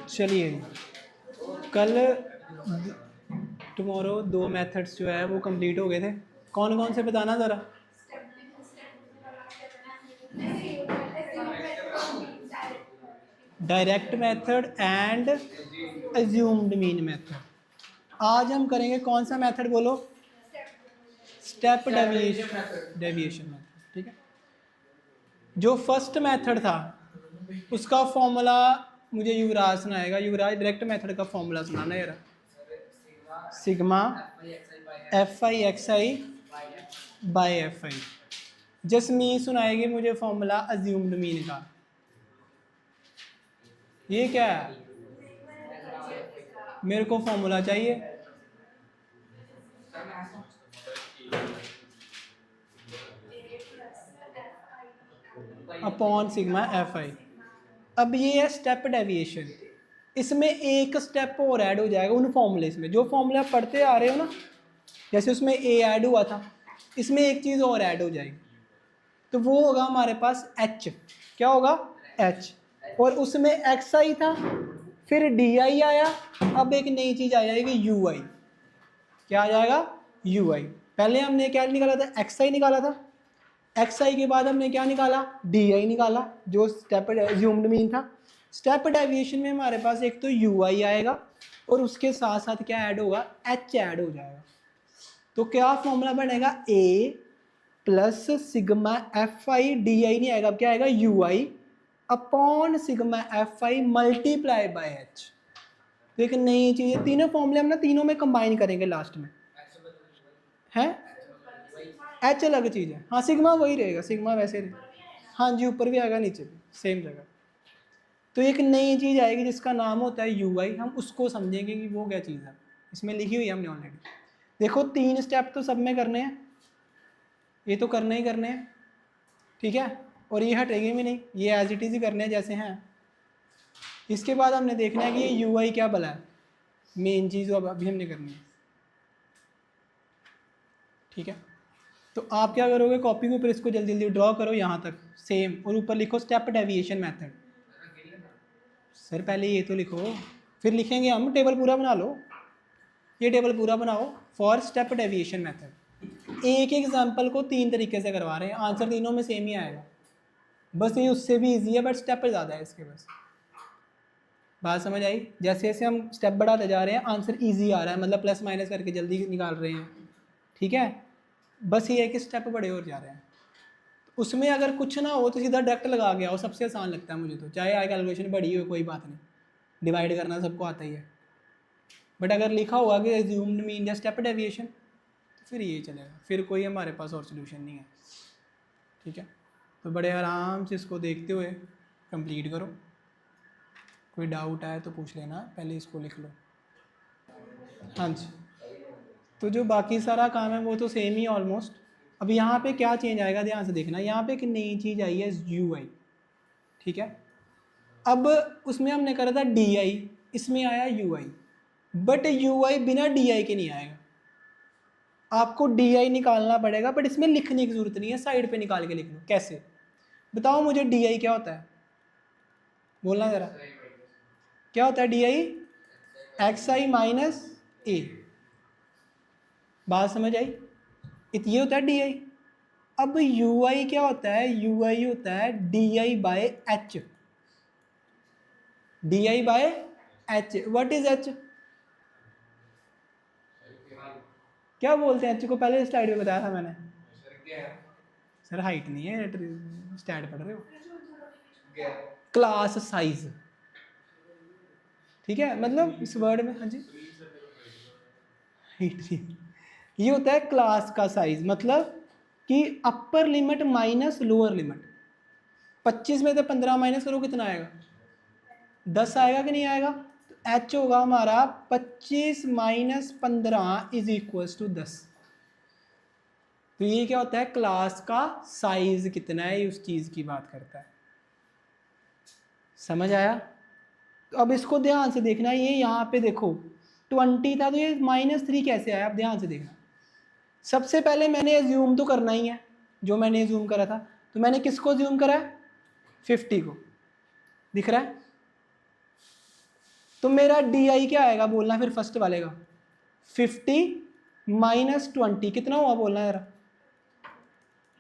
चलिए कल tomorrow 2 methods जो है वो कंप्लीट हो गए थे। कौन कौन से बताना ज़रा। Direct method and assumed mean method. आज हम करेंगे कौन सा मेथड बोलो। Step deviation method. ठीक है। जो फर्स्ट मेथड था उसका फॉर्मूला मुझे युवराज सुनाएगा। युवराज डायरेक्ट मेथड का फॉर्मूला सुनाना यार। Sigma F I x I by F I. Jasmine सुनाएगी मुझे फॉर्मूला अज्यूम्ड मीन का। ये क्या है? मेरे को फॉर्मूला चाहिए। Upon sigma F i. अब ये है स्टेप डेविएशन। इसमें एक स्टेप और ऐड हो जाएगा उन फॉर्मूलेस में। जो फॉर्मूला आप पढ़ते आ रहे हो ना, जैसे उसमें ए ऐड हुआ था, इसमें एक चीज़ और ऐड हो जाएगी। तो वो होगा हमारे पास एच। क्या होगा? एच। और उसमें एक्स आई था, फिर डी आई आया, अब एक नई चीज़ आ जाएगी यू आई। क्या आ जाएगा? यू आई। पहले हमने क्या निकाला था? एक्स आई निकाला था। एक्स आई के बाद हमने क्या निकाला? डी आई निकाला, जो स्टेप अज्यूम्ड मीन था। स्टेप डेविएशन में हमारे पास एक तो यू आई आएगा और उसके साथ साथ क्या ऐड होगा? एच ऐड हो जाएगा। तो क्या फॉर्मूला बनेगा? A plus sigma F I D I नहीं आएगा, अब क्या आएगा? U I upon sigma F I multiply by H. तो एक नई चीज़ है। तीनों फॉर्मूले हम ना तीनों में कंबाइन करेंगे लास्ट में। है एच अलग चीज़ है। हाँ सिग्मा वही रहेगा, सिग्मा वैसे रहेगा। हाँ जी, ऊपर भी आएगा नीचे भी सेम जगह। तो एक नई चीज़ आएगी जिसका नाम होता है यू आई। हम उसको समझेंगे कि वो क्या चीज़ है। इसमें लिखी हुई है हमने ऑलरेडी। देखो 3 स्टेप तो सब में करने हैं, ये तो करने ही करने हैं। ठीक है। और ये हटेगी भी नहीं, ये एज इट इज़ ही करने हैं जैसे हैं। इसके बाद हमने देखना है कि ये यू आई क्या भला है। मेन चीज़ अब अभी हमने करनी है। ठीक है। तो आप क्या करोगे? कॉपी के ऊपर इसको जल्दी जल्दी ड्रॉ करो यहाँ तक सेम, और ऊपर लिखो स्टेप डेविएशन मेथड। सर पहले ये तो लिखो, फिर लिखेंगे हम। टेबल पूरा बना लो, ये टेबल पूरा बनाओ फॉर स्टेप डेविएशन मेथड। एक एग्जाम्पल को 3 तरीके से करवा रहे हैं, आंसर तीनों में सेम ही आएगा। बस ये उससे भी ईजी है, बट स्टेप ज़्यादा है इसके। बस बात समझ आई? जैसे जैसे हम स्टेप बढ़ाते जा रहे हैं आंसर ईजी आ रहा है, मतलब प्लस माइनस करके जल्दी निकाल रहे हैं। ठीक है। बस ये है कि स्टेप बड़े और जा रहे हैं। तो उसमें अगर कुछ ना हो तो सीधा डायरेक्ट लगा गया हो, सबसे आसान लगता है मुझे तो। चाहे आई कैलकुलेशन बड़ी हो कोई बात नहीं, डिवाइड करना सबको आता ही है। बट अगर लिखा हुआ कि अज्यूम्ड मीन या स्टेप डेविएशन, तो फिर ये चलेगा, फिर कोई हमारे पास और सोल्यूशन नहीं है। ठीक है। तो बड़े आराम से इसको देखते हुए कंप्लीट करो। कोई डाउट आए तो पूछ लेना, पहले इसको लिख लो। हाँ जी। तो जो बाकी सारा काम है वो तो सेम ही ऑलमोस्ट। अब यहाँ पे क्या चेंज आएगा ध्यान से देखना। यहाँ पे एक नई चीज़ आई है यू आई। ठीक है। अब उसमें हमने करा था डी आई, इसमें आया यू आई। बट यू आई बिना डी आई के नहीं आएगा, आपको डी आई निकालना पड़ेगा। बट इसमें लिखने की जरूरत नहीं है, साइड पे निकाल के लिख लो। कैसे बताओ मुझे? डी आई क्या होता है? बोलना ज़रा, क्या होता है D I? X I minus A. बात समझ आई? ये होता है डी आई। अब यू आई क्या होता है? यू आई होता है D i by H. D i by H. What is H? क्या बोलते हैं एच को? पहले स्लाइड में बताया था मैंने। सर हाइट नहीं है, स्टैट पढ़ रहे हो। Class size. ठीक है, मतलब इस वर्ड में। हाँ जी, ये होता है क्लास का साइज, मतलब कि upper limit minus lower limit. 25 में से 15 माइनस करो, कितना आएगा? 10 आएगा कि नहीं आएगा? तो एच होगा हमारा 25 माइनस 15 इज इक्वल टू 10। तो ये क्या होता है? क्लास का साइज कितना है, ये उस चीज़ की बात करता है। समझ आया? तो अब इसको ध्यान से देखना। ये यहाँ पे देखो 20 था, तो ये -3 कैसे आया? अब ध्यान से देखना। सबसे पहले मैंने एज्यूम तो करना ही है, जो मैंने एज्यूम करा था। तो मैंने किसको एज्यूम करा है? 50 को। दिख रहा है? तो मेरा डी आई क्या आएगा बोलना फिर फर्स्ट वाले का, 50 माइनस 20 कितना हुआ बोलना यार,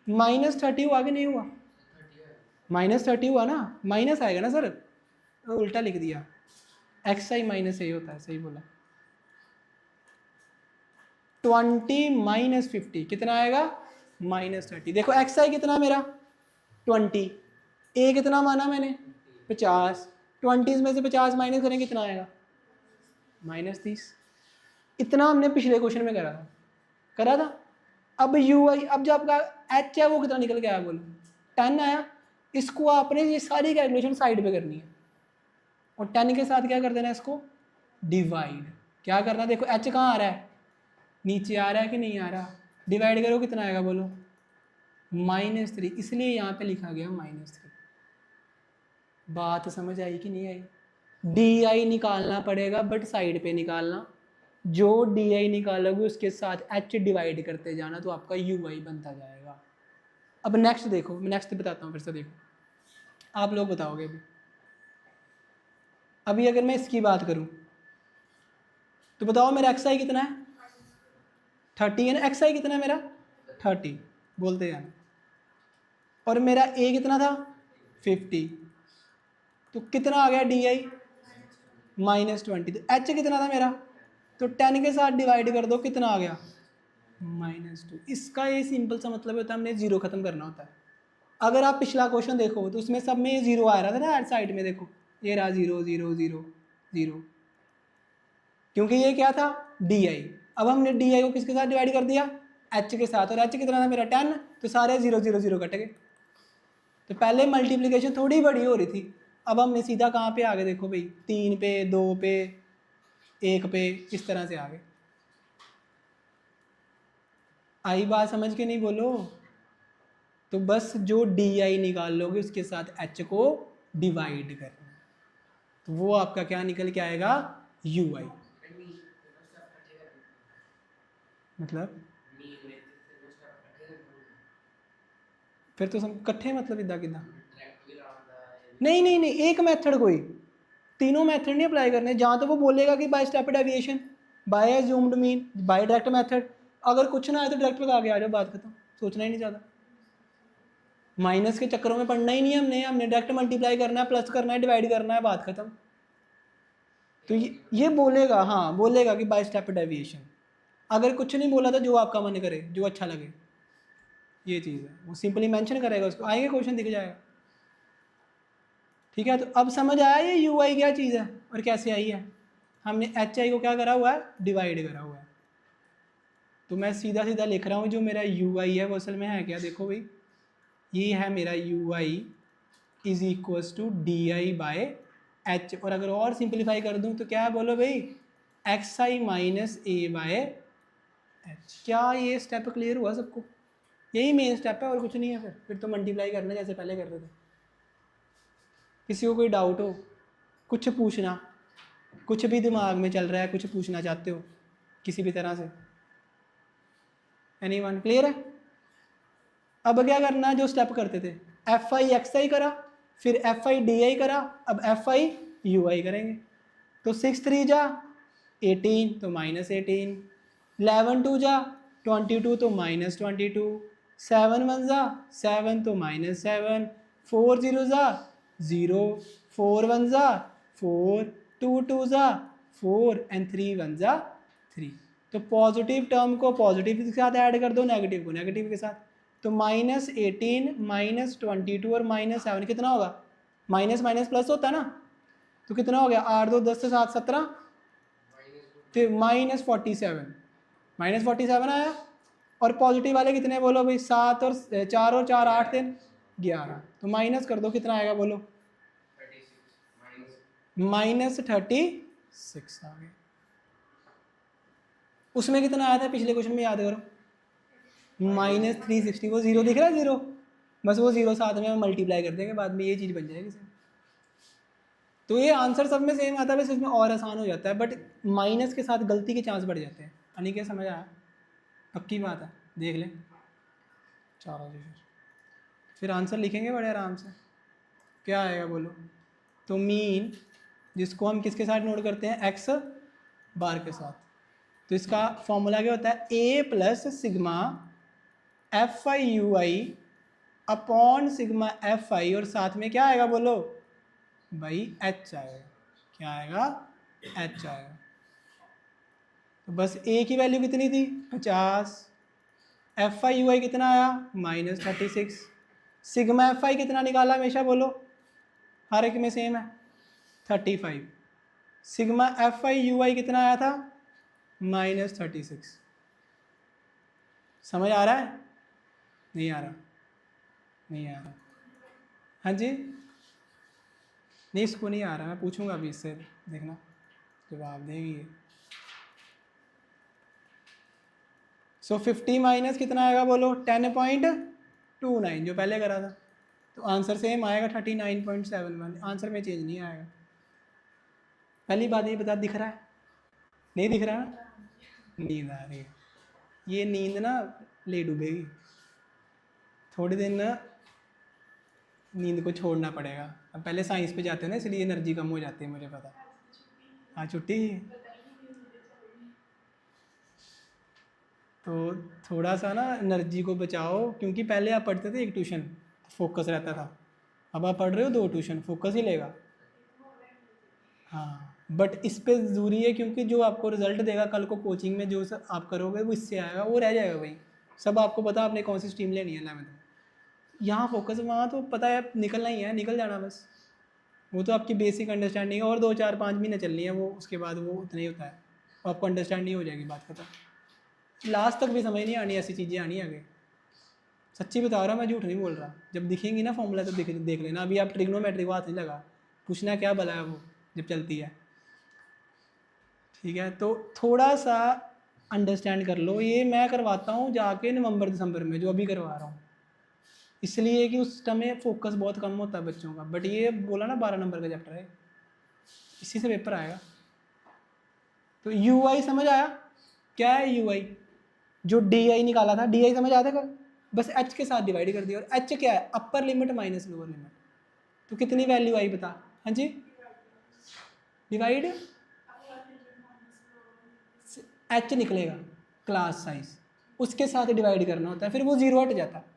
-30 हुआ कि नहीं हुआ, -30 हुआ ना, माइनस आएगा ना सर, तो उल्टा लिख दिया, एक्स आई माइनस ए होता है, सही बोला। 20 माइनस 50 कितना आएगा, -30। देखो एक्स आई कितना मेरा 20, ए कितना माना मैंने 50, 20 में से 50 माइनस करें कितना आएगा -30। इतना हमने पिछले क्वेश्चन में करा था। अब यू आई, अब जो आपका एच है वो कितना निकल के आया बोलो, 10 आया। इसको आपने ये सारी कैलकुलेशन साइड पे करनी है और 10 के साथ क्या कर देना है इसको डिवाइड। क्या करना, देखो एच कहाँ आ रहा है, नीचे आ रहा है कि नहीं आ रहा, डिवाइड करो कितना आएगा बोलो -3, इसलिए यहाँ पे लिखा गया -3। बात समझ आई कि नहीं आई, डी आई निकालना पड़ेगा बट साइड पे निकालना, जो डी आई निकालोगे उसके साथ एच डिवाइड करते जाना तो आपका यू आई बनता जाएगा। अब नेक्स्ट देखो, मैं नेक्स्ट बताता हूँ फिर से, देखो आप लोग बताओगे अभी अगर मैं इसकी बात करूँ तो बताओ मेरा एक्स आई कितना है 30 है ना, एक्स आई कितना है मेरा 30 बोलते जाना, और मेरा ए कितना था 50, तो कितना आ गया डी आई -20। तो एच कितना था मेरा, तो 10 के साथ डिवाइड कर दो कितना आ गया -2। इसका ये सिंपल सा मतलब होता है हमने जीरो खत्म करना होता है। अगर आप पिछला क्वेश्चन देखो तो उसमें सब में ये जीरो आ रहा था ना, साइड में देखो ये रहा 0 0 0 0, क्योंकि ये क्या था डी आई। अब हमने डी आई को किसके साथ डिवाइड कर दिया एच के साथ, और एच कितना था मेरा 10, तो सारे 0 0 0 कट गए। तो पहले मल्टीप्लिकेशन थोड़ी बड़ी हो रही थी, अब हमने सीधा कहाँ पे आ गए देखो भाई, 3 पे 2 पे 1 पे, इस तरह से आ गए। आई बात समझ के नहीं बोलो, तो बस जो डी आई निकाल लोगे उसके साथ एच को डिवाइड करना, तो वो आपका क्या निकल के आएगा यू आई। मतलब फिर तो सब कट्ठे मतलब इदा कि नहीं नहीं नहीं, एक मेथड कोई, तीनों मेथड नहीं अप्लाई करने। जहाँ तो वो बोलेगा कि by step deviation, by assumed mean, by direct method, अगर कुछ ना आए तो डायरेक्ट लगा के आ जाओ, बात खत्म, सोचना ही नहीं ज़्यादा। माइनस के चक्करों में पढ़ना ही नहीं है हमने डायरेक्ट मल्टीप्लाई करना है, प्लस करना है, डिवाइड करना है, बात खत्म। तो ये बोलेगा, हाँ बोलेगा कि बाय स्टेप डेविएशन, अगर कुछ नहीं बोला तो जो आपका मन करे, जो अच्छा लगे, ये चीज़ है, वो सिंपली मेंशन करेगा, उसको आएंगे क्वेश्चन दिख जाएगा। ठीक है, तो अब समझ आया ये यू आई क्या चीज़ है और कैसे आई है। हमने एच आई को क्या करा हुआ है डिवाइड करा हुआ है, तो मैं सीधा सीधा लिख रहा हूँ जो मेरा यू आई है वो असल में है क्या, देखो भाई ये है मेरा u i is equals to d i by h, और अगर और सिंप्लीफाई कर दूँ तो क्या है बोलो भाई x I minus A by H. क्या ये स्टेप क्लियर हुआ सबको, यही मेन स्टेप है और कुछ नहीं है। फिर तो मल्टीप्लाई करना जैसे पहले करते थे। किसी को कोई डाउट हो, कुछ पूछना, कुछ भी दिमाग में चल रहा है, कुछ पूछना चाहते हो किसी भी तरह से, एनीवन क्लियर है। अब क्या करना है, जो स्टेप करते थे एफ आई एक्स आई करा, फिर एफ आई डी आई करा, अब एफ आई यू आई करेंगे। तो 6 3 जा 18 तो -18, 11 2 जा 22 तो -22, 7 1 जा 7 तो -7, 4 0 जा 0, 4 1 जा 4, 2 2 जा 4 एंड 3 1 जा 3। तो पॉजिटिव टर्म को पॉजिटिव के साथ ऐड कर दो, नेगेटिव को नेगेटिव के साथ। तो -18 -22 और -7 कितना होगा, माइनस माइनस प्लस होता है ना, तो कितना हो गया 8 2 10 से 7 17, तो -47, -47 आया। और पॉजिटिव वाले कितने बोलो भाई 7 और 4 और 4 8 3 11, तो माइनस कर दो कितना आएगा बोलो -36 आ गया। उसमें कितना आया था पिछले क्वेश्चन में याद करो, -360, वो जीरो दिख रहा है जीरो, बस वो जीरो साथ में मल्टीप्लाई कर देंगे बाद में, ये चीज़ बन जाएगी। तो ये आंसर सब में सेम आता है, बस इसमें और आसान हो जाता है, बट माइनस के साथ गलती के चांस बढ़ जाते हैं। यानी क्या समझ आया, पक्की बात है, देख लें चलो जी। फिर आंसर लिखेंगे बड़े आराम से, क्या आएगा बोलो, तो मीन जिसको हम किसके साथ नोट करते हैं, एक्स बार के साथ। तो इसका फॉर्मूला क्या होता है, A plus sigma F I you I upon sigma F I, और साथ में क्या आएगा बोलो भाई, एच आएगा। क्या आएगा, एच आएगा। तो बस ए की वैल्यू कितनी थी, 50, एफ आई यू आई कितना आया, -36, सिग्मा एफ आई कितना निकाला हमेशा बोलो, हर एक में सेम है 35, सिग्मा एफ आई यू आई कितना आया था, -36। समझ आ रहा है, नहीं आ रहा, नहीं आ रहा, हाँ जी, नहीं इसको नहीं आ रहा, मैं पूछूंगा अभी इससे, देखना जवाब देगी ये। सो 50 माइनस कितना आएगा बोलो, 10.29 जो पहले करा था। तो आंसर सेम आएगा 39.71, आंसर में चेंज नहीं आएगा। पहली बात ये बता, दिख रहा है, नहीं दिख रहा ना, नींद आ रही है, ये नींद ना ले डूबेगी, थोड़े दिन ना नींद को छोड़ना पड़ेगा। अब पहले साइंस पे जाते हैं ना, इसलिए एनर्जी कम हो जाती है, मुझे पता। हाँ छुट्टी, तो थोड़ा सा ना एनर्जी को बचाओ, क्योंकि पहले आप पढ़ते थे एक ट्यूशन, फोकस रहता था, अब आप पढ़ रहे हो 2 ट्यूशन, फोकस ही लेगा। हाँ, बट इस पे ज़रूरी है, क्योंकि जो आपको रिजल्ट देगा कल को कोचिंग में, जो आप करोगे वो इससे आएगा, वो रह जाएगा भाई। सब आपको पता आपने कौन सी स्ट्रीम लेनी है 11th में, यहाँ फोकस, वहाँ तो पता है निकलना ही है, निकल जाना बस। वो तो आपकी बेसिक अंडरस्टैंडिंग है, और 2 4 5 महीने चलनी है वो, उसके बाद वो उतना ही होता है, तो आपको अंडरस्टैंडिंग हो जाएगी, बात खत्म। लास्ट तक भी समझ नहीं आनी, ऐसी चीज़ें आनी आगे, सच्ची बता रहा, मैं झूठ नहीं बोल रहा। जब दिखेंगी ना फॉर्मूला तो देख लेना। अभी आप ट्रिग्नोमेट्री को हाथ नहीं लगा, पूछना क्या भला है वो जब चलती है, ठीक है। तो थोड़ा सा अंडरस्टैंड कर लो। ये मैं करवाता हूँ जाके नवंबर दिसंबर में, जो अभी करवा रहा हूँ, इसलिए कि उस समय फोकस बहुत कम होता है बच्चों का। बट ये बोला ना 12 नंबर का चैप्टर है, इसी से पेपर आएगा। तो यू आई समझ आया, क्या है यू आई, जो डी आई निकाला था, डी आई समझ आया था कल, बस एच के साथ डिवाइड कर दिया। और एच क्या है, upper limit minus lower limit. तो कितनी वैल्यू आई बता, हाँ जी, डिवाइड एच निकलेगा क्लास साइज, उसके साथ डिवाइड करना होता है, फिर वो जीरो हट जाता है।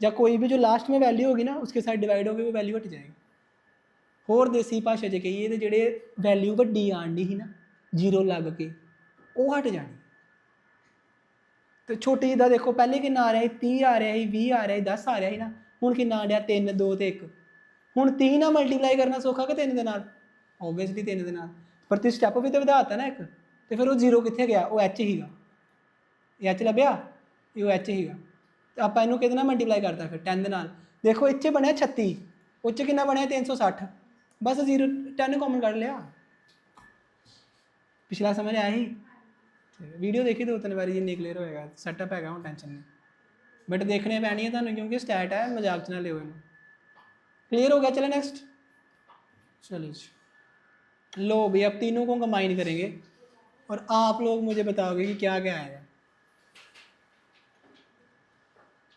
या कोई भी जो लास्ट में वैल्यू होगी ना उसके साथ डिवाइड होगी, वो वैल्यू हट जाएगी। होर देसी भाषा च कहिए तो जेडे वैल्यू वड्डी आनी ही ना जीरो लग के, वो हट जानी। तो छोटी दा देखो पहले कितना आ रहा है, 30 आ रहा है, 20 आ रहा है, 10 आ रहा है ना, हूँ कितना आ रहा 3 2 तो 1। हूँ 3 ना मल्टीप्लाई करना सौखा कि 3 के नाल, ओबवियसली 3 के नाल, पर तू स्टैप भी तो वधाता ना एक, तो फिर वो जीरो कितने गया, वो एच हीगा, एच लभ्या, ये एच हीगा। तो आप इनू कितना मल्टीप्लाई करता फिर 10 के नाल, देखो इच्चे बनया 36, उच्च कितना बनया 360, बस जीरो 10 कॉमन कर लिया। पिछला समझ आया ही, वीडियो देखी 2 3 बार जिन्नी क्लीयर होएगा, सैटअप है, हूँ टेंशन नहीं, बट देखने पैनी है तुहानू, क्योंकि स्टैट है, मजाक च ना लियो इनू। क्लियर हो गया, चले नेक्स्ट, चलो जी। लो भी अब तीनों को कंबाइन करेंगे और आप लोग मुझे बताओगे कि क्या क्या आएगा,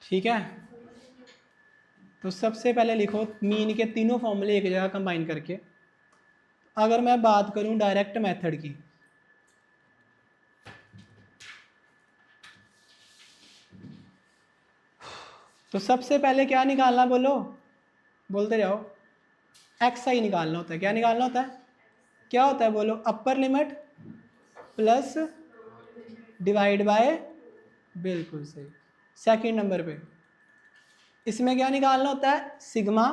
ठीक है। तो सबसे पहले लिखो मीन के तीनों फॉर्मूले एक जगह कंबाइन करके। अगर मैं बात करूं डायरेक्ट मेथड की, तो सबसे पहले क्या निकालना बोलो, बोलते जाओ, एक्स आई निकालना होता है। क्या निकालना होता है, क्या होता है बोलो, upper limit plus divide by, बिल्कुल सही। सेकंड नंबर पे इसमें क्या निकालना होता है, सिग्मा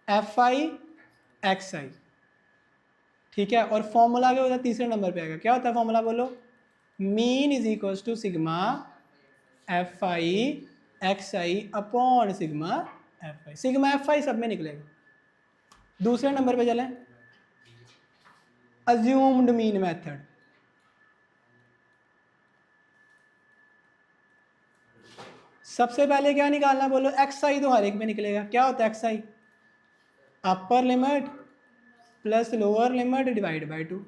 एफ आई एक्स आई, ठीक है। और फॉर्मूला क्या होता है, तीसरे नंबर पे आएगा, क्या होता है फॉर्मूला बोलो, mean is equal to sigma F I x i upon sigma F i. Sigma F i सब में निकलेगा। दूसरे नंबर पे चलें, अज्यूम्ड मीन मेथड। सबसे पहले क्या निकालना बोलो, एक्स आई तो हर एक में निकलेगा। क्या होता है x I, upper limit plus lower limit divide by 2।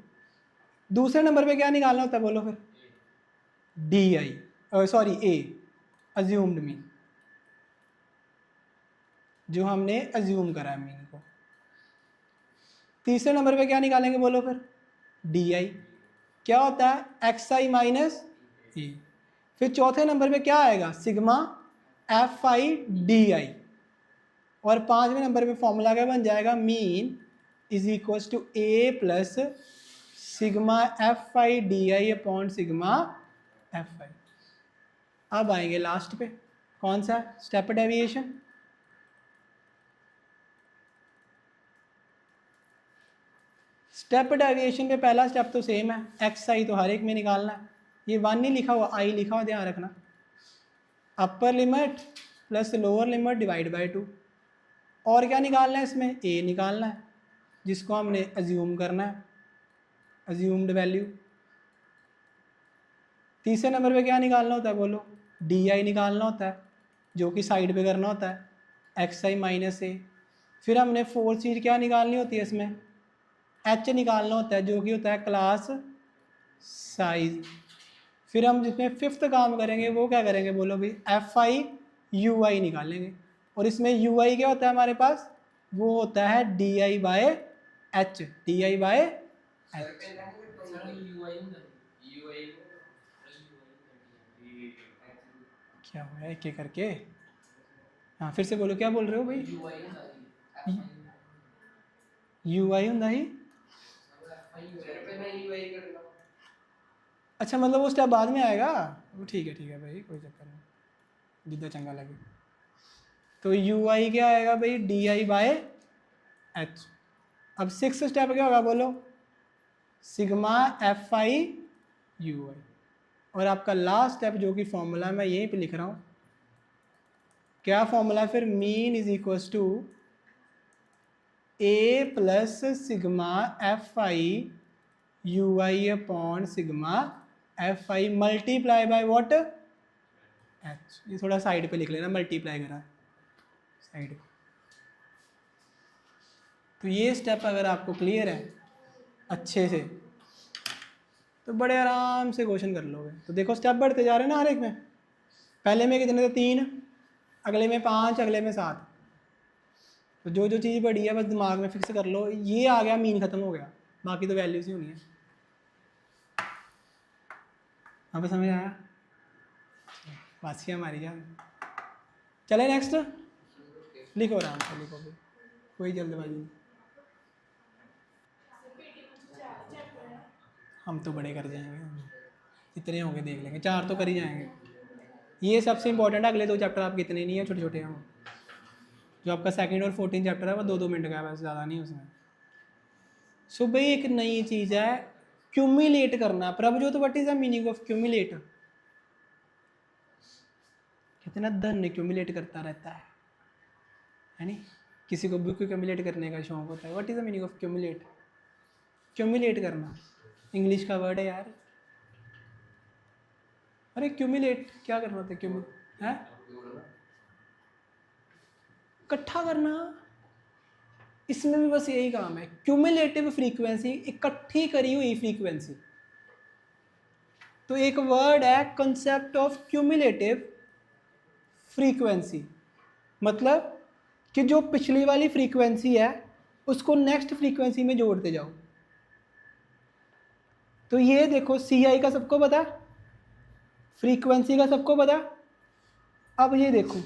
दूसरे नंबर पे क्या निकालना होता है बोलो फिर, D I, sorry A, assumed mean, जो हमने अज्यूम करा है मीन को। तीसरे नंबर पे क्या निकालेंगे बोलो फिर, डी आई। क्या होता है एक्स आई माइनस ई। फिर चौथे नंबर पे क्या आएगा, sigma F I D i. और पांचवें नंबर पे फॉर्मूला क्या बन जाएगा, mean is equal to a plus sigma F I D i upon sigma F i. अब आएंगे लास्ट पे, कौन सा, स्टेप डेविएशन। स्टेप डेविएशन पे पहला स्टेप तो सेम है, एक्स आई तो हर एक में निकालना है। ये 1 नहीं लिखा हुआ, आई लिखा हुआ, ध्यान रखना। Upper limit plus lower limit divide by 2। और क्या निकालना है इसमें, ए निकालना है, जिसको हमने अज्यूम करना है, अज्यूम्ड वैल्यू। तीसरे नंबर पे क्या निकालना होता है बोलो, डी आई निकालना होता है, जो कि साइड पे करना होता है, एक्स आई माइनस ए। फिर हमने फोर्थ चीज़ क्या निकालनी होती है इसमें, एच निकालना होता है, जो कि होता है क्लास साइज। फिर हम जिसमें फिफ्थ काम करेंगे वो क्या करेंगे बोलो भी, एफ आई यू आई निकालेंगे। और इसमें यू आई क्या होता है हमारे पास, वो होता है D i by H, D i by H. क्या हुआ है एक एक करके, हाँ फिर से बोलो, क्या बोल रहे हो भाई, यू आई होंगे ही। अच्छा मतलब वो स्टेप बाद में आएगा, वो ठीक है भाई, कोई चक्कर नहीं, जितना चंगा लगे। तो यू आई क्या आएगा भाई, डी आई बाय एच। अब सिक्स स्टेप क्या होगा बोलो, सिग्मा एफ आई यू आई। और आपका लास्ट स्टेप जो कि फॉर्मूला मैं यहीं पे लिख रहा हूँ, क्या फॉर्मूला फिर, mean is equals to a plus sigma F I you I upon sigma F I multiply by what, h. ये थोड़ा साइड पे लिख लेना, मल्टीप्लाई करा साइड पे। तो ये स्टेप अगर आपको क्लियर है अच्छे से, तो बड़े आराम से क्वेश्चन कर लोगे। तो देखो स्टेप बढ़ते जा रहे हैं ना हर एक में, पहले में कितने थे, 3, अगले में 5, अगले में 7। तो जो जो चीज़ बढ़ी है बस दिमाग में फिक्स कर लो, ये आ गया मीन खत्म हो गया, बाकी तो वैल्यूज ही होनी है। अब समझ आया, बासी हमारी जान। चले नेक्स्ट, लिखो आराम से लिखो, कोई जल्दबाजी नहीं। हम तो बड़े कर जाएंगे, इतने होंगे देख लेंगे, 4 तो कर ही जाएंगे। ये सबसे इंपॉर्टेंट है, अगले 2 चैप्टर आपके इतने नहीं है, छोटे छोटे हैं। जो आपका सेकंड और 14 चैप्टर है वो 2-2 मिनट का है, बस ज़्यादा नहीं उसमें। सो भाई एक नई चीज़ है क्यूमुलेट करना। Prabhjot, what is the meaning of cumulate? कितना धन क्यूमुलेट करता रहता है नहीं, किसी को बुक क्यूमुलेट करने का शौक होता है। What is the meaning of cumulate? Cumulate करना इंग्लिश का वर्ड है यार। अरे क्यूमुलेट क्या करना होता है, क्यूमु है इकट्ठा करना, इसमें भी बस यही काम है, क्यूमुलेटिव फ्रीक्वेंसी, इकट्ठी करी हुई फ्रीक्वेंसी। तो एक वर्ड है कंसेप्ट ऑफ क्यूमुलेटिव फ्रीक्वेंसी, मतलब कि जो पिछली वाली फ्रीक्वेंसी है उसको नेक्स्ट फ्रीक्वेंसी में जोड़ते जाओ। तो ये देखो सी आई का सबको पता, फ्रीक्वेंसी का सबको पता। अब ये देखो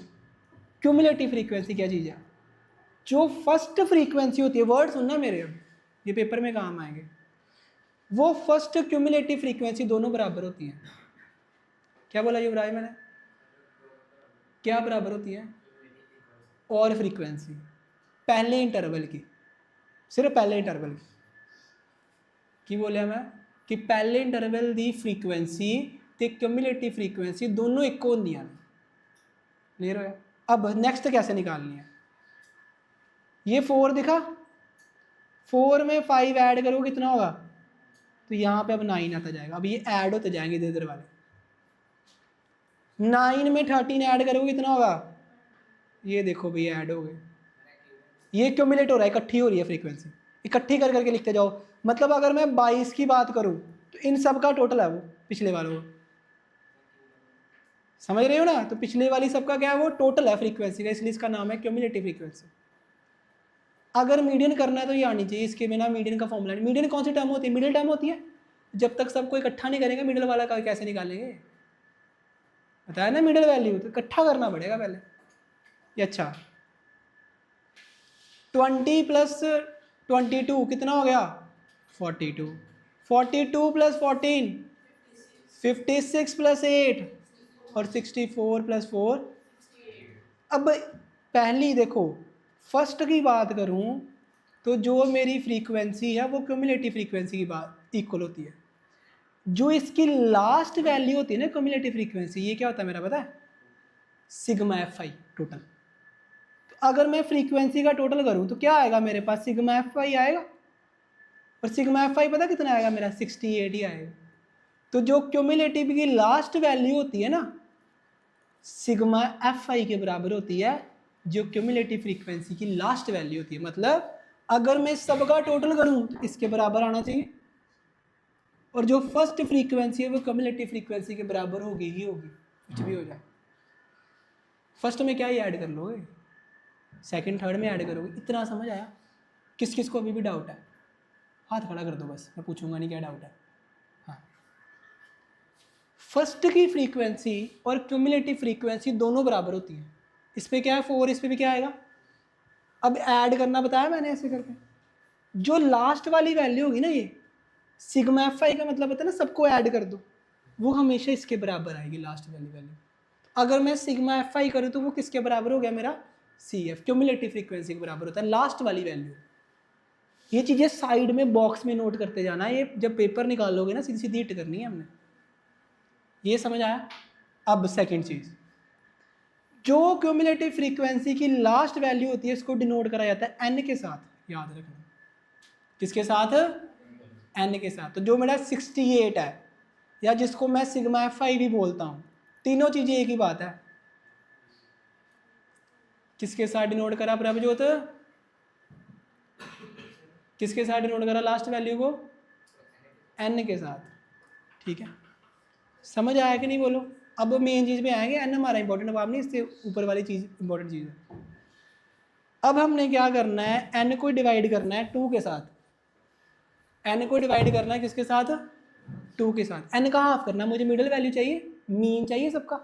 क्यूमुलेटिव फ्रीक्वेंसी क्या चीज़ है। जो फर्स्ट फ्रीक्वेंसी होती है, वर्ड सुनना मेरे, अब ये पेपर में काम आएंगे। वो फर्स्ट क्यूमुलेटिव फ्रीक्वेंसी दोनों बराबर होती हैं। क्या बोला युवराज मैंने, क्या बराबर होती है? और फ्रीक्वेंसी पहले इंटरवल की, सिर्फ पहले इंटरवल की बोलिया मैं कि पहले इंटरवल दी फ्रीक्वेंसी ते क्यूमुलेटिव फ्रीक्वेंसी दोनों एक होंगी। क्लियर हो गया? अब नेक्स्ट कैसे निकालनी है, ये 4 दिखा, 4 में 5 ऐड करो कितना होगा, तो यहाँ पे अब 9 आता जाएगा। अब ये ऐड होते जाएंगे इधर इधर वाले। 9 में 13 ऐड करोगे कितना होगा, ये देखो भैया ऐड हो गए, ये क्यूमुलेट हो रहा है, इकट्ठी हो रही है फ्रीक्वेंसी, इकट्ठी कर करके लिखते जाओ। मतलब अगर मैं 22 की बात करूँ तो इन सब का टोटल है वो पिछले वालों को, समझ रहे हो ना? तो पिछले वाली सबका क्या है, वो टोटल है फ्रीक्वेंसी का, इसलिए इसका नाम है क्यूमुलेटिव फ्रीक्वेंसी। अगर मीडियन करना है तो ये आनी चाहिए, इसके बिना मीडियन का फॉर्मूला नहीं। मीडियन कौन सी टर्म होती है? मिडिल टर्म होती है। जब तक सबको इकट्ठा नहीं करेंगे मिडिल वाला का कैसे निकालेंगे? बताया ना मिडिल वैल्यू तो इकट्ठा करना पड़ेगा पहले। ये अच्छा 20 प्लस 22 कितना हो गया? 42। 42 प्लस 14 56 प्लस 8 और 64 प्लस 4। अब पहली देखो, फर्स्ट की बात करूं तो जो मेरी फ्रीक्वेंसी है वो क्यूमुलेटिव फ्रीक्वेंसी की बात इक्वल होती है। जो इसकी लास्ट वैल्यू होती है ना क्यूमुलेटिव फ्रीक्वेंसी, ये क्या होता है मेरा पता है? Sigma F I total. तो अगर मैं फ्रीक्वेंसी का टोटल करूं तो क्या आएगा मेरे पास? सिग्मा एफ आई आएगा। और सिग्मा एफ आई पता कितना आएगा मेरा? 68 ही आएगा। तो जो क्यूमुलेटिव की लास्ट वैल्यू होती है ना, सिग्मा एफ आई के बराबर होती है जो क्यूमुलेटिव फ्रीक्वेंसी की लास्ट वैल्यू होती है। मतलब अगर मैं सबका टोटल करूं तो इसके बराबर आना चाहिए, और जो फर्स्ट फ्रीक्वेंसी है वो क्यूमुलेटिव फ्रीक्वेंसी के बराबर होगी ही होगी, कुछ भी हो जाए। फर्स्ट में क्या ही ऐड कर लोगे, सेकंड थर्ड में ऐड करोगे। इतना समझ आया? किस किस को अभी भी डाउट है? हाथ खड़ा कर दो बस, मैं पूछूंगा नहीं क्या डाउट है। हाँ, फर्स्ट की फ्रीक्वेंसी और क्यूमुलेटिव फ्रीक्वेंसी दोनों बराबर होती है। इस पर क्या है 4, इस पर भी क्या आएगा? अब ऐड करना बताया मैंने ऐसे करके। जो लास्ट वाली वैल्यू होगी ना, ये सिग्मा एफ आई का मतलब होता है ना सबको ऐड कर दो, वो हमेशा इसके बराबर आएगी लास्ट वाली वैल्यू। अगर मैं सिग्मा एफ आई करूँ तो वो किसके बराबर हो गया मेरा? सी एफ, क्यूमुलेटिव फ्रीक्वेंसी के बराबर होता है लास्ट वाली वैल्यू। ये चीज़ें साइड में बॉक्स में नोट करते जाना, ये जब पेपर निकालोगे ना सीधी सीधी हिट करनी है हमने। ये समझ आया? अब सेकंड चीज़, जो क्यूमुलेटिव फ्रीक्वेंसी की लास्ट वैल्यू होती है इसको डिनोट करा जाता है एन के साथ। याद रखना, किसके साथ? एन के साथ। तो जो मेरा 68 है, या जिसको मैं सिग्मा एफ आई भी बोलता हूँ, तीनों चीज़ें एक ही बात है। किसके साथ डिनोट करा प्रभजोत? किसके साथ डिनोट करा लास्ट वैल्यू को? एन के साथ। ठीक है, समझ आया कि नहीं बोलो? अब मेन चीज़ पे आएंगे, एन हमारा इंपॉर्टेंट अब नहीं, इससे ऊपर वाली चीज़ इंपॉर्टेंट चीज़ है। अब हमने क्या करना है? एन को डिवाइड करना है 2 के साथ। एन को डिवाइड करना है किसके साथ? 2 के साथ। एन का हाफ करना, मुझे मिडिल वैल्यू चाहिए, मीन चाहिए सबका।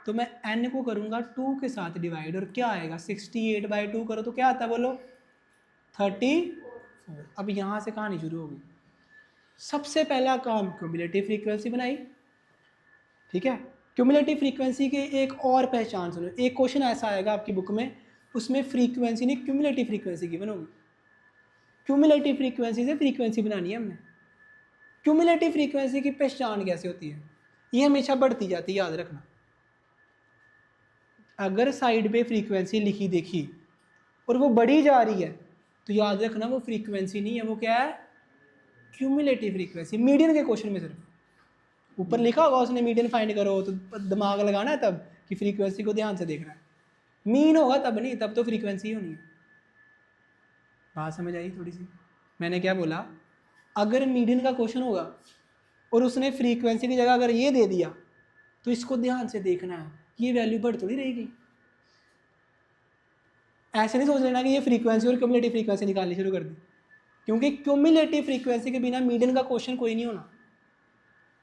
तो मैं एन को करूँगा 2 के साथ डिवाइड, और क्या आएगा? 68/2 करो तो क्या आता है बोलो? 34। अब यहाँ से कहानी शुरू होगी। सबसे पहला काम क्यूमुलेटिव फ्रीक्वेंसी बनाई। ठीक है, क्यूमुलेटिव फ्रीक्वेंसी के एक और पहचान सुनो। एक क्वेश्चन ऐसा आएगा आपकी बुक में, उसमें फ्रीक्वेंसी नहीं क्यूमुलेटिव फ्रीक्वेंसी की बनोगी। क्यूमुलेटिव फ्रीक्वेंसी से फ्रीक्वेंसी बनानी है हमने। क्यूमुलेटिव फ्रीक्वेंसी की पहचान कैसे होती है? ये हमेशा बढ़ती जाती है, याद रखना। अगर साइड पे फ्रीक्वेंसी लिखी देखी और वो बढ़ी जा रही है तो याद रखना वो फ्रीक्वेंसी नहीं है, वो क्या है? Cumulative frequency. मीडियन के क्वेश्चन में सिर्फ ऊपर लिखा होगा उसने मीडियन फाइंड करो, तो दिमाग लगाना है तब कि फ्रीक्वेंसी को ध्यान से देखना है। मीन होगा तब नहीं, तब तो फ्रीक्वेंसी ही होनी है। बात समझ आई थोड़ी सी? मैंने क्या बोला? अगर मीडियन का क्वेश्चन होगा और उसने फ्रीक्वेंसी की जगह अगर ये दे दिया तो इसको ध्यान से देखना है, ये वैल्यू बढ़ थोड़ी रहेगी। ऐसे नहीं सोच लेना कि ये फ्रीक्वेंसी और क्यूमुलेटिव फ्रीक्वेंसी निकालनी शुरू कर दी, क्योंकि क्यूमुलेटिव फ्रीक्वेंसी के बिना मीडियन का क्वेश्चन कोई नहीं होना।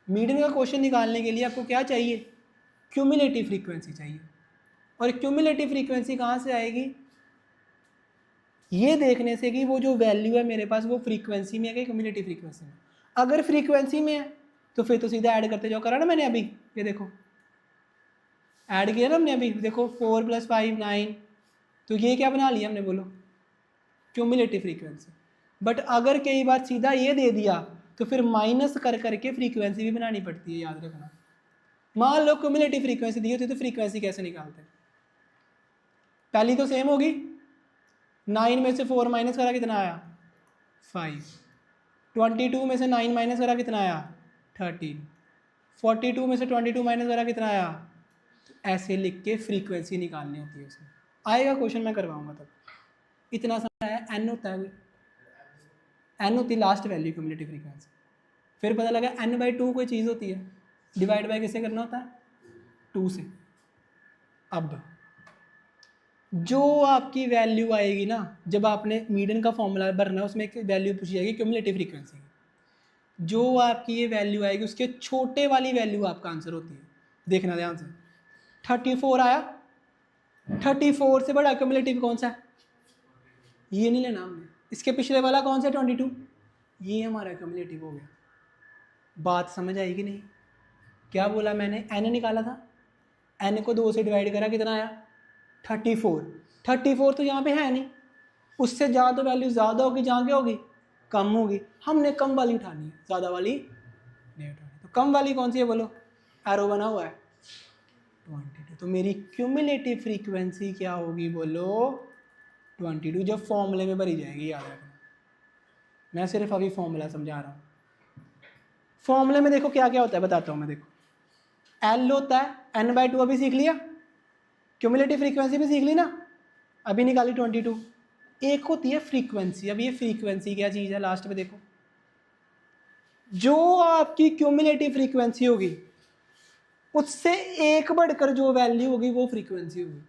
मीडियन का क्वेश्चन निकालने के लिए आपको क्या चाहिए? क्यूमुलेटिव फ्रीक्वेंसी चाहिए। और क्यूमुलेटिव फ्रीक्वेंसी कहाँ से आएगी? ये देखने से कि वो जो वैल्यू है मेरे पास वो फ्रीक्वेंसी में है कि क्यूमुलेटिव फ्रीक्वेंसी में। अगर फ्रीक्वेंसी में है तो फिर तो सीधा ऐड करते जाओ। करा ना मैंने अभी, ये देखो ऐड किया ना हमने अभी, देखो 4 + 5 9, तो ये क्या बना लिया हमने बोलो? Cumulative frequency. बट अगर कई बार सीधा ये दे दिया तो फिर माइनस कर करके फ्रीक्वेंसी भी बनानी पड़ती है, याद रखना। मान लो क्यूमुलेटिव फ्रीक्वेंसी दी होती तो फ्रीक्वेंसी कैसे निकालते? पहली तो सेम होगी, 9 में से 4 माइनस करा कितना आया? 5। 22 में से 9 माइनस करा कितना आया? 13। 42 में से 22 माइनस करा कितना आया? तो ऐसे लिख के फ्रीक्वेंसी निकालनी होती है उसमें। आएगा क्वेश्चन, मैं करवाऊंगा तब। इतना समझ आया? एन होता है, एन होती है लास्ट वैल्यू क्यूमुलेटिव फ्रीक्वेंसी। फिर पता लगा n/2 कोई चीज़ होती है, डिवाइड बाय किससे करना होता है? 2 से। अब जो आपकी वैल्यू आएगी ना, जब आपने मीडियन का फॉर्मूला भरना है उसमें एक वैल्यू पूछी जाएगी क्यूमुलेटिव फ्रीक्वेंसी की। जो आपकी ये वैल्यू आएगी उसके छोटे वाली वैल्यू आपका आंसर होती है। देखना ध्यान से, 34 आया, 34 से बड़ा क्यूमुलेटिव कौन सा है? ये नहीं लेना हमने। इसके पिछले वाला कौन सा? 22। ये हमारा क्यूमुलेटिव हो गया। बात समझ आई कि नहीं? क्या बोला मैंने? एन निकाला था, एन को 2 से डिवाइड करा, कितना आया? 34। 34 तो यहाँ पे है नहीं, उससे जहाँ तो वैल्यू ज़्यादा होगी, जहाँ क्या होगी? कम होगी। हमने कम वाली उठानी है, ज़्यादा वाली नहीं उठानी। तो कम वाली कौन सी है बोलो? एरो बना हुआ है 22। तो मेरी क्यूमुलेटिव फ्रीक्वेंसी क्या होगी बोलो? 22। जब फॉर्मूले में भरी जाएगी, याद रखना। मैं सिर्फ अभी फॉर्मूला समझा रहा हूँ। फॉर्मूले में देखो क्या क्या होता है, बताता हूँ मैं। देखो एल होता है n/2, अभी सीख लिया। क्यूमुलेटिव फ्रीक्वेंसी भी सीख ली ना, अभी निकाली 22। एक होती है फ्रीक्वेंसी। अब ये फ्रीक्वेंसी क्या चीज़ है, लास्ट में देखो। जो आपकी क्यूमुलेटिव फ्रीक्वेंसी होगी उससे एक बढ़कर जो वैल्यू होगी वो फ्रीक्वेंसी होगी।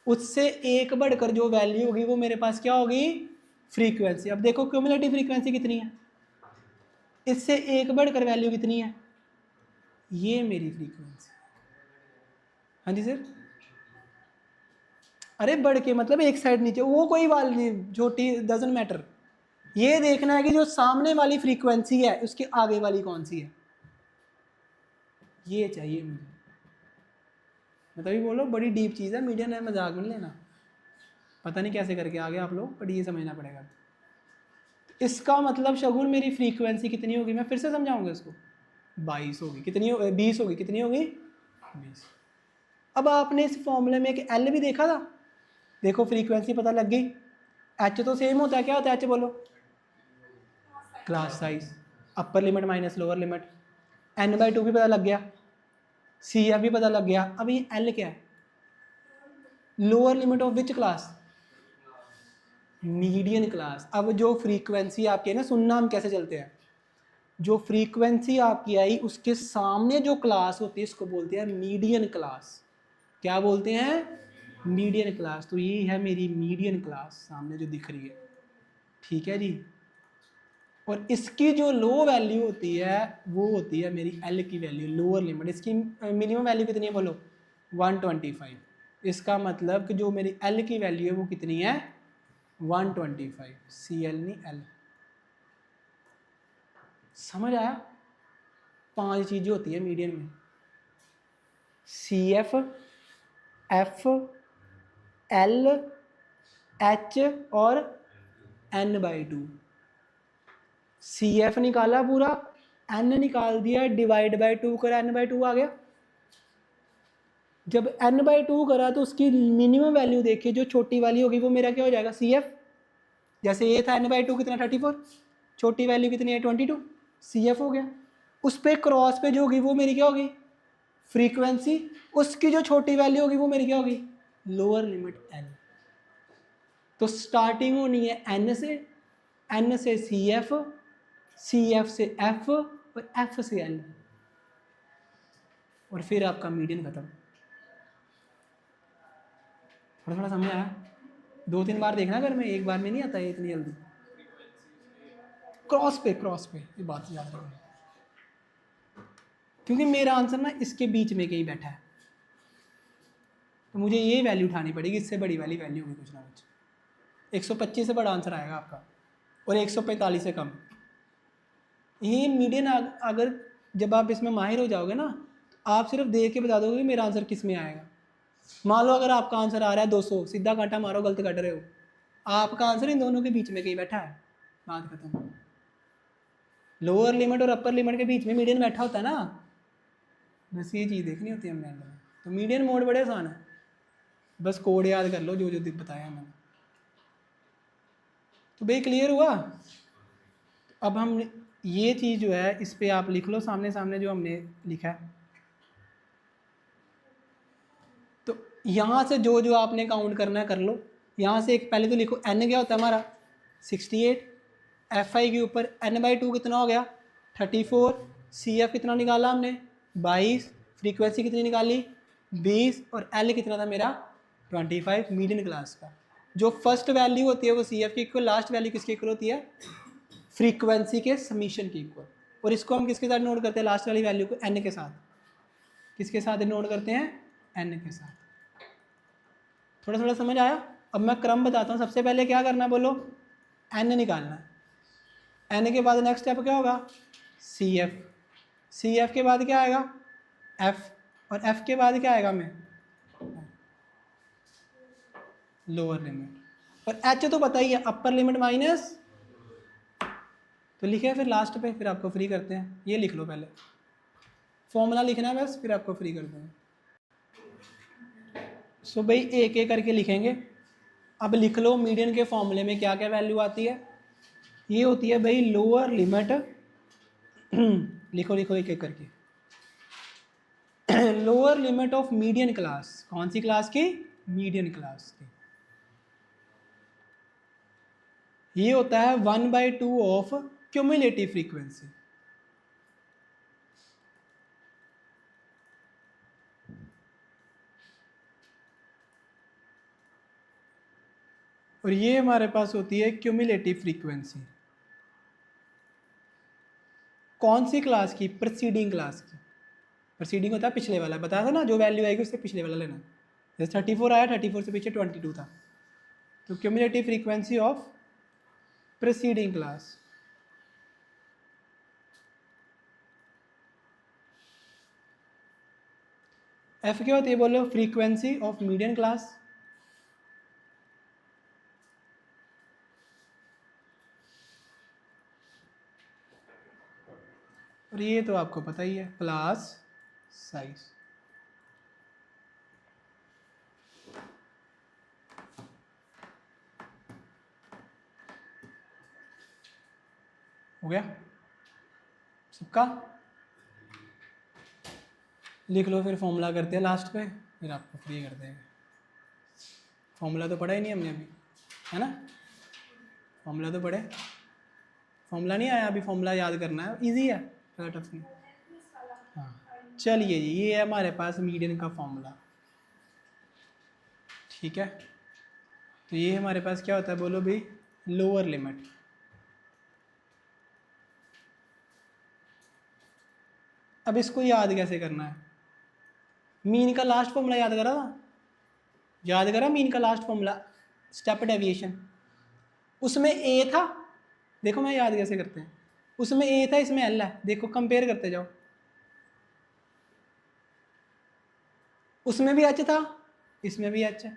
उससे एक बढ़कर जो वैल्यू होगी वो मेरे पास क्या होगी? फ्रीक्वेंसी। अब देखो क्यूमुलेटिव फ्रीक्वेंसी कितनी है, इससे एक बढ़कर वैल्यू कितनी है? ये मेरी फ्रीक्वेंसी। हाँ जी सर। अरे बढ़ के मतलब एक साइड नीचे, वो कोई बात नहीं, छोटी, डजंट मैटर। ये देखना है कि जो सामने वाली फ्रीक्वेंसी है उसके आगे वाली कौन सी है, ये चाहिए मुझे। मैं तभी बोलो बड़ी डीप चीज़ है, मीडियन है, मजाक में लेना। पता नहीं कैसे करके आ गए आप लोग, बट ये समझना पड़ेगा। इसका मतलब शगुन मेरी फ्रीक्वेंसी कितनी होगी, मैं फिर से समझाऊंगा इसको। 22 होगी। कितनी 20 होगी। कितनी होगी? 20। अब आपने इस फॉर्मूले में एक एल भी देखा था, देखो फ्रीक्वेंसी पता लग गई। एच तो सेम होता है, क्या होता है एच बोलो? Class size, upper limit minus lower limit. n/2 भी पता लग गया, सी एफ भी पता लग गया। अब ये एल क्या है? Lower limit of which class? Median class. अब जो फ्रीक्वेंसी आपकी है ना, सुनना हम कैसे चलते हैं। जो फ्रीक्वेंसी आपकी आई उसके सामने जो क्लास होती है इसको बोलते हैं मीडियन क्लास। क्या बोलते हैं? Median class. तो ये है मेरी मीडियन क्लास सामने जो दिख रही है, ठीक है जी। और इसकी जो लो वैल्यू होती है वो होती है मेरी एल की वैल्यू, लोअर लिमिट। इसकी मिनिमम वैल्यू कितनी है बोलो? 125। इसका मतलब कि जो मेरी एल की वैल्यू है वो कितनी है? 125। सी एल नहीं एल। समझ आया? 5 चीज़ें होती है मीडियन में, c f, f, l, h और n/2। सी एफ निकाला पूरा, n निकाल दिया, डिवाइड बाई 2 करा, n/2 आ गया। जब n/2 करा तो उसकी मिनिमम वैल्यू देखिए, जो छोटी वाली होगी वो मेरा क्या हो जाएगा? C f. जैसे ये था n/2 कितना? 34। छोटी वैल्यू कितनी है? 22। सी एफ हो गया। उस पर क्रॉस पे जो होगी वो मेरी क्या होगी? फ्रीक्वेंसी। उसकी जो छोटी वैल्यू होगी वो मेरी क्या होगी? Lower limit L. तो स्टार्टिंग होनी है एन से, एन से सी एफ, सी एफ से एफ और एफ से एल, और फिर आपका मीडियन खत्म। थोड़ा थोड़ा समझ आया? 2-3 बार देखना अगर मैं, एक बार में नहीं आता है इतनी जल्दी। क्रॉस पे ये बात याद रखना, क्योंकि मेरा आंसर ना इसके बीच में कहीं बैठा है, तो मुझे ये वैल्यू उठानी पड़ेगी। इससे बड़ी वाली वैल्यू होगी कुछ ना कुछ। 125 से बड़ा आंसर आएगा आपका और 145 से कम। ये मीडियन अगर जब आप इसमें माहिर हो जाओगे ना, तो आप सिर्फ देख के बता दोगे कि मेरा आंसर किस में आएगा। मान लो अगर आपका आंसर आ रहा है 200, सीधा कांटा मारो, गलत कट रहे हो, आपका आंसर इन दोनों के बीच में कहीं बैठा है, बात खत्म। लोअर लिमिट और अपर लिमिट के बीच में मीडियन बैठा होता है ना, बस ये चीज़ देखनी होती है हमने। तो मीडियन मोड बड़े आसान है, बस कोड याद कर लो जो जो बताया मैंने। तो भाई क्लियर हुआ? अब हम ये चीज़ जो है इस पर आप लिख लो सामने सामने जो हमने लिखा है। तो यहाँ से जो जो आपने काउंट करना है कर लो। यहाँ से एक पहले तो लिखो n क्या होता है हमारा? 68। एफ आई के ऊपर n/2 कितना हो गया? 34। सी एफ कितना निकाला हमने? 22। फ्रीक्वेंसी कितनी निकाली? 20। और एल कितना था मेरा? 25 मीडियन क्लास का। जो फर्स्ट वैल्यू होती है वो सी एफ के इक्वल, लास्ट वैल्यू किसके इक्वल होती है, फ्रीक्वेंसी के समीशन के इक्वल। और इसको हम किसके साथ नोट करते हैं, लास्ट वाली वैल्यू को एन के साथ, किसके साथ नोट करते हैं, एन के साथ। थोड़ा थोड़ा समझ आया। अब मैं क्रम बताता हूँ, सबसे पहले क्या करना है बोलो, एन निकालना है। एन के बाद नेक्स्ट स्टेप क्या होगा, सी एफ, सी एफ के बाद क्या आएगा, एफ, और एफ के बाद क्या आएगा, मैं लोअर लिमिट, और एच तो पता ही है, अपर लिमिट माइनस, तो लिखे फिर लास्ट पे, फिर आपको फ्री करते हैं। ये लिख लो पहले, फॉर्मूला लिखना है बस, फिर आपको फ्री करते हैं। सो भाई एक एक करके लिखेंगे। अब लिख लो मीडियन के फॉर्मूले में क्या क्या वैल्यू आती है। ये होती है भाई लोअर लिमिट लिखो लिखो एक एक करके। Lower limit of median class, कौन सी क्लास की, मीडियन क्लास की। ये होता है 1/2 ऑफ क्यूमुलेटिव फ्रीक्वेंसी। और ये हमारे पास होती है क्यूमुलेटिव फ्रीक्वेंसी, कौन सी क्लास की, प्रीसीडिंग क्लास की। प्रीसीडिंग होता है पिछले वाला, बताया था ना, जो वैल्यू आएगी उससे पिछले वाला लेना। जैसे 34 आया, 34 से पीछे 22 था, तो cumulative frequency of preceding class. F क्या होती है बोलो, फ्रीक्वेंसी ऑफ मीडियन क्लास। और ये तो आपको पता ही है, क्लास साइज। हो गया सबका, लिख लो फिर फॉर्मूला करते हैं लास्ट पे, फिर आपको फ्री कर देंगे। फॉर्मूला तो पढ़ा ही नहीं हमने अभी, है ना, फॉर्मूला तो पढ़े, फॉर्मूला नहीं आया अभी, फॉर्मूला याद करना है, इजी है, ज़्यादा टफ नहीं। हाँ चलिए जी, ये है हमारे पास मीडियन का फॉर्मूला, ठीक है। तो ये हमारे पास क्या होता है बोलो भाई, लोअर लिमिट। अब इसको याद कैसे करना है, मीन का लास्ट फॉर्मूला याद करा था, याद करा मीन का लास्ट फॉर्मूला, स्टेप डेविएशन। उसमें ए था, देखो मैं याद कैसे करते हैं, उसमें ए था, इसमें एल है, देखो कंपेयर करते जाओ। उसमें भी एच था, इसमें भी एच है,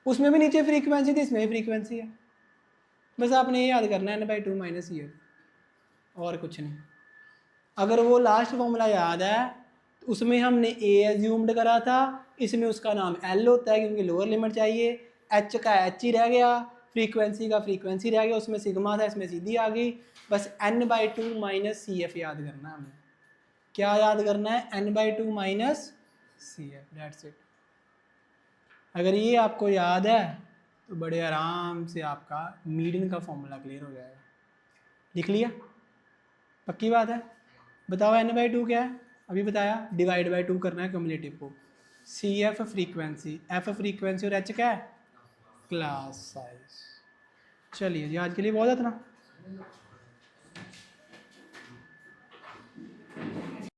उसमें भी नीचे फ्रीक्वेंसी थी, इसमें भी फ्रीक्वेंसी है। बस आपने ये याद करना है n/2 माइनस ये, और कुछ नहीं। अगर वो लास्ट फॉर्मूला याद है तो उसमें हमने ए एज्यूम्ड करा था, इसमें उसका नाम एल होता है क्योंकि लोअर लिमिट चाहिए, एच का एच ही रह गया, फ्रीक्वेंसी का फ्रीक्वेंसी रह गया, उसमें सिग्मा था, इसमें सीधी आ गई। बस n/2 माइनस सी एफ याद करना है हमें। क्या याद करना है, n/2 minus c f, that's it. अगर ये आपको याद है तो बड़े आराम से आपका मीडियन का फॉर्मूला क्लियर हो जाएगा। लिख लिया, पक्की बात है। बताओ n/2 क्या है, अभी बताया, डिवाइड बाय 2 करना है क्यूमुलेटिव को। C f frequency, f frequency, और एच क्या है, क्लास साइज। चलिए जी, आज के लिए बहुत है इतना।